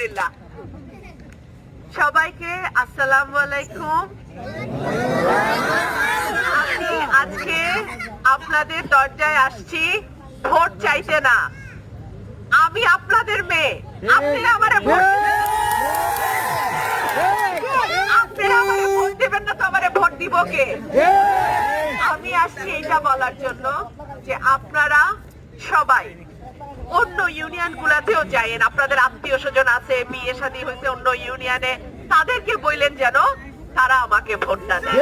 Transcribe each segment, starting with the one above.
আলহামদুলিল্লাহ। সবাইকে আসসালামু আলাইকুম। আমি আজকে আপনাদের দরজায় আসছি ভোট চাইতে না। আমি আপনাদের মেয়ে, আপনারা আমারে ভোট দেবেন না তো আমারে ভোট দিব কে? আমি আসছি এটা বলার জন্য যে আপনারা সবাই অন্য ইউনিয়ন গুলাতেও যায়েন, আপনাদের আত্মীয় স্বজন আছে, বিয়ে শাদী হয়েছে অন্য ইউনিয়নে, তাদেরকে বললেন যেন তারা আমাকে ভোটটা দেয়।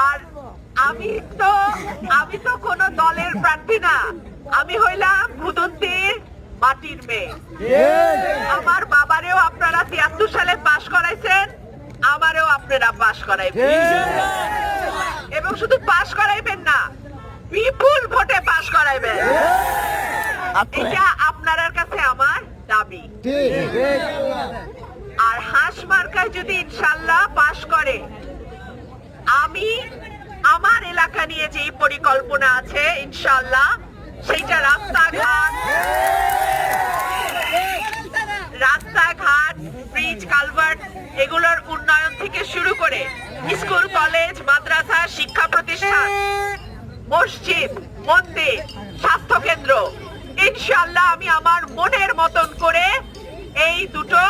আর আমি তো কোন দলের প্রার্থী না, আমি হইলাম ভুদন্তির মাটির মেয়ে। আমার বাবারেও আপনারা ৭৩ সালে পাশ করাইছেন, আমারেও আপনারা পাশ করাইবেন, এবং শুধু পাশ করাইবেন না, বিপুল ভোটে পাশ করাইবেন। এটা আপনার কাছে আমার দাবি। আর হাঁস মার্কায় যদি ইনশাল্লাহ পাশ করে, আমি আমার এলাকা নিয়ে যে পরিকল্পনা আছে ইনশাল্লাহ সেইটা রাস্তাঘাট, ব্রিজ, কালভার্ট এগুলোর উন্নয়ন থেকে শুরু করে স্কুল, কলেজ, মাদ্রাসা, শিক্ষা প্রতিষ্ঠান, মসজিদ, মন্দির, স্বাস্থ্য কেন্দ্র ইনশাআল্লাহ আমি আমার মনের মতন করে এই দুটো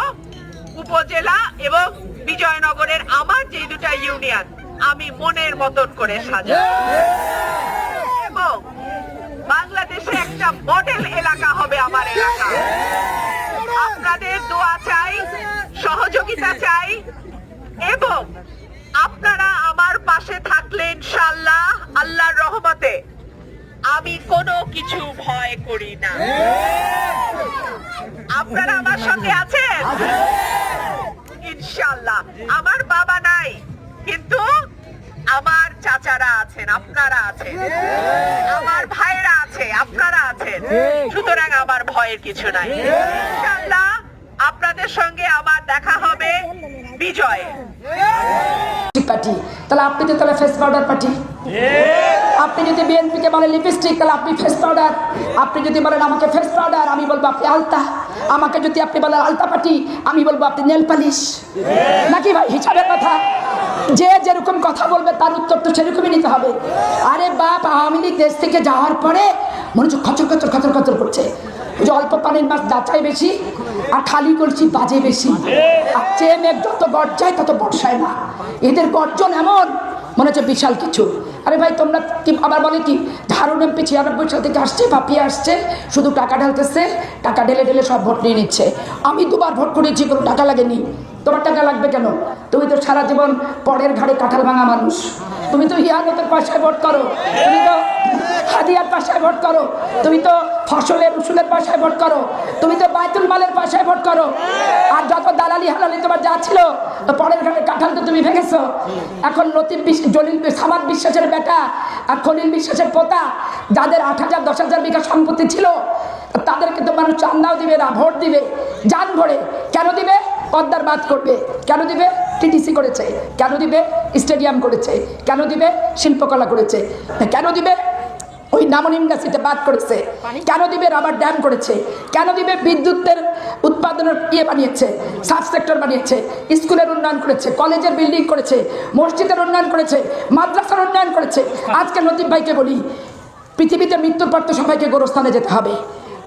উপজেলা এবং বিজয়নগরের আমার যে দুটা ইউনিয়ন আমি মনের মতন করে সাজাবো, এবং বাংলাদেশে একটা মডেল এলাকা হবে আমার এলাকা। আপনাদের দোয়া চাই, সহযোগিতা চাই, এবং আপনারা আমার পাশে থাকলে ইনশাআল্লাহ আল্লাহর রহমতে আমি কোনো কিছু ভয় করি না। আপনারা আমার সঙ্গে আছেন ইনশাআল্লাহ। আমার বাবা নাই, কিন্তু আমার চাচারা আছেন, আপনারা আছেন, আমার ভাইরা আছে, আপনারা আছেন, সুতরাং আমার ভয়ের কিছু নাই। ইনশাআল্লাহ আপনাদের সঙ্গে আমার দেখা হবে বিজয় পার্টি। তাহলে আপনি তো তাহলে ফেস পাউডার পার্টি। আপনি যদি বিএনপিকে বলেন লিপস্টিক, তাহলে আপনি ফেস পাউডার। আপনি যদি বলেন আমাকে ফেস পাউডার, আমি বলবো আপনি আলতা। আমাকে যদি আপনি বলেন আলতা পার্টি, আমি বলবো আপনি নেল পালিশ। নাকি ভাই, হিসাবের কথা। যে যেরকম কথা বলবে তার উত্তর তো সেরকমই নিতে হবে। আরে বাপ, আওয়ামী লীগ দেশ থেকে যাওয়ার পরে মনে হচ্ছে খচর খচর খচর খচর করছে। যে অল্প পানির মাছ যাচাই বেশি, আর খালি করছি বাজে বেশি। আর যে মেঘ যত গর্জায় তত বর্ষায় না। এদের গর্জন এমন মনে হচ্ছে বিশাল কিছু। আরে ভাই, তোমরা কি আবার বলে কি ধারণ এমপি 96 সাল থেকে আসছে, পাপিয়ে আসছে, শুধু টাকা ঢালতেছে, টাকা ঢেলে ঢেলে সব ভোট নিয়ে নিচ্ছে। আমি 2বার ভোট করেছি, কোনো টাকা লাগেনি। তোমার টাকা লাগবে কেন? তুমি তো সারা জীবন পরের ঘাড়ে কাঁঠাল ভাঙা মানুষ। তুমি তো হিয়ানতের পাশায় ভোট করো, তুমি তো হাদিয়ার পাশায় ভোট করো, তুমি তো ফসলের রসুলের পাশায় ভোট করো, তুমি তো বাইতুল মালের পাশায় ভোট করো। আর যত দালালি হালালি তোমার যা ছিল, তো পরের ঘাড়ে কাঁঠাল তো তুমি ভেঙেছো। এখন লতিফ জলিল সামাদ বিশ্বাসের বেটা আর খলিল বিশ্বাসের পোতা, যাদের 8,000 10,000 বিঘা সম্পত্তি ছিল, তাদেরকে তো মানুষ চান্দাও দিবে না, ভোট দিবে জান ভরে। কেন দিবে? পদ্মার বাঁধ করবে। কেন দিবে? টিটিসি করেছে। কেন দিবে? স্টেডিয়াম করেছে। কেন দিবে? শিল্পকলা করেছে। কেন দিবে? ওই নামনিম গাছিতে বাদ করেছে। কেন দিবে? রাবার ড্যাম করেছে। কেন দিবে? বিদ্যুতের উৎপাদনের বানিয়েছে, সাব সেক্টর বানিয়েছে, স্কুলের উন্নয়ন করেছে, কলেজের বিল্ডিং করেছে, মসজিদের উন্নয়ন করেছে, মাদ্রাসার উন্নয়ন করেছে। আজকে লতিফ ভাইকে বলি, পৃথিবীতে মৃত্যুর পর তো সবাইকে গোরস্থানে যেতে হবে।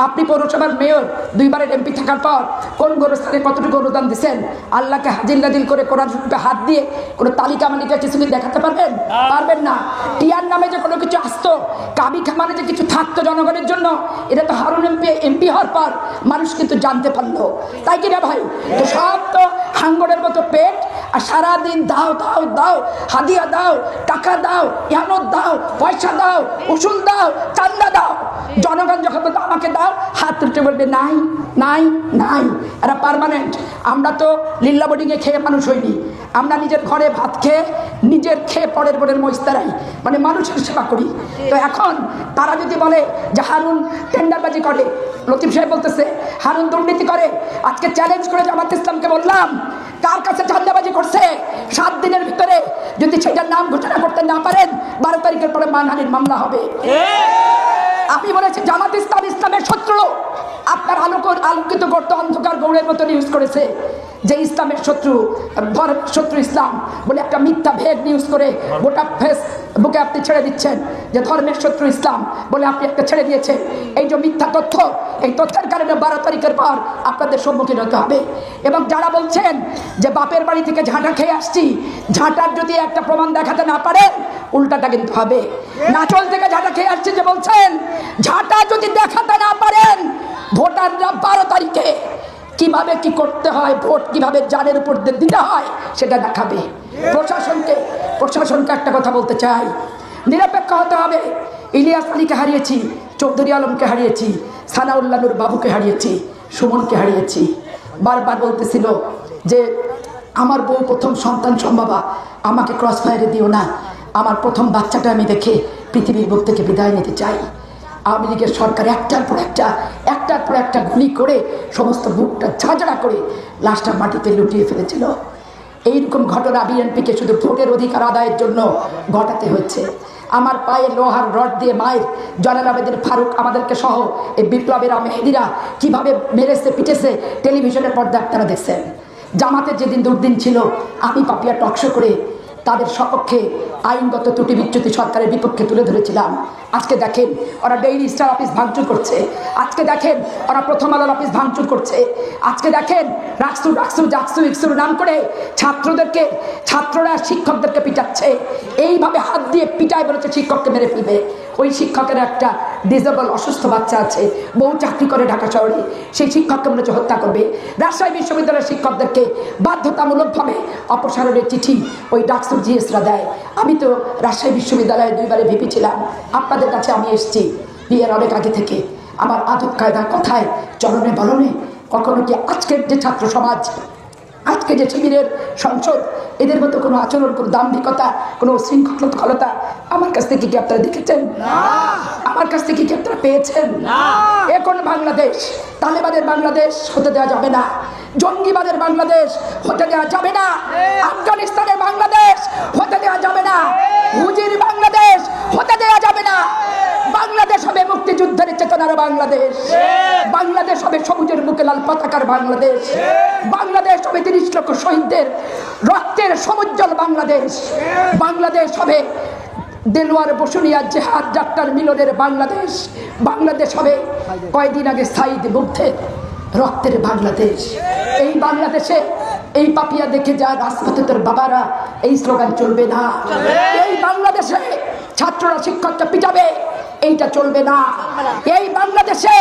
আপনি পৌরসভার মেয়র 2বারের এমপি থাকার পর কোন গোরস্থানে কতটুকু অনুদান দিচ্ছেন? আল্লাহকে হাজির নাজিল করে কোরআন শরীফে হাত দিয়ে কোনো তালিকা মালিকা কিছু দেখাতে পারবেন? পারবেন না। টিয়ার নামে যে কোনো কিছু আসতো, কাবি খামারে যে কিছু থাকতো জনগণের জন্য, এটা তো হারুন এমপি হওয়ার পর মানুষ কিন্তু জানতে পারলো। তাই কিনা ভাই? তো সব তো হাঙ্গরের মতো পেট, আর সারাদিন দাও দাও দাও, হাদিয়া দাও, টাকা দাও, ইয়ানত দাও, পয়সা দাও, উসুল দাও, চান্দা দাও। জনগণ যখন আমাকে দাও, হাত তুলতে বলবে নাই নাই নাই। এরা পার্মানেন্ট। আমরা তো লিল্লা বোর্ডিংয়ে খেয়ে মানুষ হইনি। আমরা নিজের ঘরে ভাত খেয়ে, নিজের খেয়ে পরের মস্তারাই, মানে মানুষের সেবা করি। তো এখন তারা যদি বলে যে হারুন টেন্ডারবাজি করে, লতিফ সাহেব বলতেছে হারুন দুর্নীতি করে, আজকে চ্যালেঞ্জ করে জামাত ইসলামকে বললাম, কার কাছে চাঁদাবাজি করছে 7 দিনের ভিতরে যদি সেটার নাম ঘোষণা করতে না পারেন, 12 তারিখের পরে মানহানির মামলা হবে। আমি বলেছি জামাত ইসলাম ইসলামের শত্রু। আপনার আলোকিত করতে অন্ধকার গৌড়ের মতো নিউজ করেছে যে ইসলামের শত্রু, শত্রু ইসলাম বলে একটা মিথ্যা ভেদ নিউজ করে গোটা ফেসবুকে আপনি ছেড়ে দিচ্ছেন যে ধর্মের শত্রু ইসলাম বলে আপনি একটা ছেড়ে দিয়েছেন। এই যে মিথ্যা তথ্য, এই তথ্যের কারণে 12 তারিখের পর আপনাদের সম্মুখীন হতে হবে। এবং যারা বলছেন যে বাপের বাড়ি থেকে ঝাঁটা খেয়ে আসছি, ঝাঁটার যদি একটা প্রমাণ দেখাতে না পারেন উল্টাটা কিন্তু হবে। নাচল থেকে ঝাঁটা খেয়ে আসছি যে বলছেন, ঝাঁটা যদি দেখাতে না পারেন ভোটাররা 12 তারিখে কিভাবে কি করতে হয়, ভোট কিভাবে জানের উপর দিতে হয় সেটা দেখাবে। প্রশাসনকে একটা কথা বলতে চাই, নিরপেক্ষ হতে হবে। ইলিয়াস আলীকে হারিয়েছি, চৌধুরী আলমকে হারিয়েছি, সানাউল্লাহ নূর বাবুকে হারিয়েছি, সুমনকে হারিয়েছি। বারবার বলতেছিল যে আমার বউ প্রথম সন্তান সম্ভবা, আমাকে ক্রস ফায়ারে দিও না, আমার প্রথম বাচ্চাটা আমি দেখে পৃথিবীর বুক থেকে বিদায় নিতে চাই। আওয়ামী লীগের সরকার একটার পর একটা গুলি করে সমস্ত বুকটা ঝাঁঝরা করে লাশটা মাটিতে লুটিয়ে ফেলেছিল। এইরকম ঘটনা বিএনপিকে শুধু ভোটের অধিকার আদায়ের জন্য ঘটাতে হচ্ছে। আমার পায়ে লোহার রড দিয়ে মায়ের জয়নাল আবেদিন ফারুক আমাদেরকে সহ এই বিপ্লবের মেহেদিরা কিভাবে মেরেছে পিটেছে টেলিভিশনের পর্দা আপনারা দেখছেন। জামাতের যেদিন দুর্দিন ছিল আমি পাপিয়া টকশো করে তাদের সপক্ষে আইনগত ত্রুটি বিচ্যুতি সরকারের বিপক্ষে তুলে ধরেছিলাম। আজকে দেখেন ওরা ডেইলি স্টার অফিস ভাঙচুর করছে, আজকে দেখেন ওরা প্রথম আলোর অফিস ভাঙচুর করছে, আজকে দেখেন ইকসুর নাম করে ছাত্ররা শিক্ষকদেরকে পিটাচ্ছে। এইভাবে হাত দিয়ে পিটায় বলেছে শিক্ষককে মেরে ফেলবে। ওই শিক্ষকের একটা ডিসেবল অসুস্থ বাচ্চা আছে, বউ চাকরি করে ঢাকা শহরে, সেই শিক্ষককে মনে হচ্ছে হত্যা করবে। রাজশাহী বিশ্ববিদ্যালয়ের শিক্ষকদেরকে বাধ্যতামূলকভাবে অপসারণের চিঠি ওই ডাকসুর জিএসরা দেয়। আমি তো রাজশাহী বিশ্ববিদ্যালয়ে 2বারে ভিপি ছিলাম, আপনাদের কাছে আমি এসেছি বিয়ের অনেক আগে থেকে। আমার আদব কায়দার কথায় চলনে বলনে কখনো কি আজকের যে ছাত্র সমাজ, আজকে যে শিবিরের সংসদ, এদের মতো কোনো আচরণ, কোনো দাম্ভিকতা, কোনো শৃঙ্খলতা আমার কাছ থেকে কি আপনারা দেখেছেন? আমার কাছ থেকে কি আপনারা পেয়েছেন? এখন বাংলাদেশ তালেবানের বাংলাদেশ হতে দেওয়া যাবে না, জঙ্গিবাদের বাংলাদেশ হতে দেওয়া যাবে না, আফগানিস্তানের বাংলাদেশ হতে দেওয়া যাবে না, হুজির বাংলাদেশ হতে দেওয়া যাবে না। বাংলাদেশ হবে মুক্তিযুদ্ধের চেতনার বাংলাদেশ, বাংলাদেশ হবে সবুজের বুকে লাল পতাকার বাংলাদেশ, বাংলাদেশ হবে 30 লক্ষ শহীদদের রক্তের সমুজ্জ্বল বাংলাদেশ, বাংলাদেশ হবে দেলোয়ার বসুনিয়া জেহাদ ডাক্তার মিলনের বাংলাদেশ, বাংলাদেশ হবে কয়েকদিন আগে সাইদ মুগ্ধের রক্তের বাংলাদেশ। এই বাংলাদেশে এই পাপিয়া দেখে যা রাজপথে তোর বাবারা, এই স্লোগান চলবে না। এই বাংলাদেশে ছাত্ররা শিক্ষককে পিটাবে, এইটা চলবে না। এই বাংলাদেশে